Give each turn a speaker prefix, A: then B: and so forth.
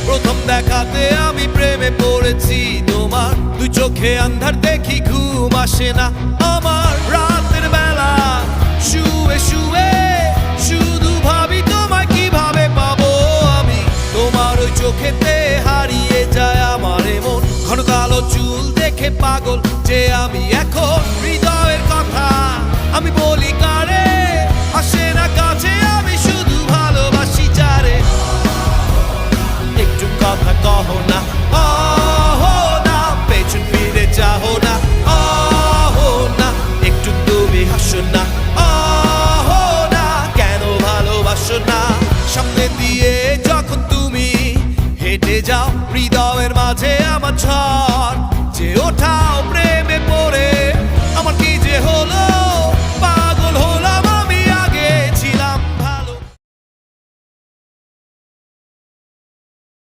A: প্রথম দেখাতে আমি প্রেমে পড়েছি তোমার, দুই চোখে আন্ধার দেখি ঘুম আসে না আমার। রাতের বেলা শুয়ে শুয়ে শুধু ভাবি তোমায় কিভাবে পাবো আমি। তোমার ওই চোখেতে হারিয়ে যায় আমার মন, ঘন কালো চুল দেখে পাগল যে আমি এখন। হৃদয়ের কথা আমি বলি কারে, আসে না কাছে, আমি শুধু ভালোবাসি যারে। একটু কথা কহো না, আহো না, পেছন ফিরে চাহো না, আহো না, একটু তুমি হাসো না, আহো না, কেন ভালোবাসো না। সামনে দিয়ে যখন তুমি হেঁটে যাও, হৃদয়ের মাঝে আমার ঝড় যে ওঠাও প্রেম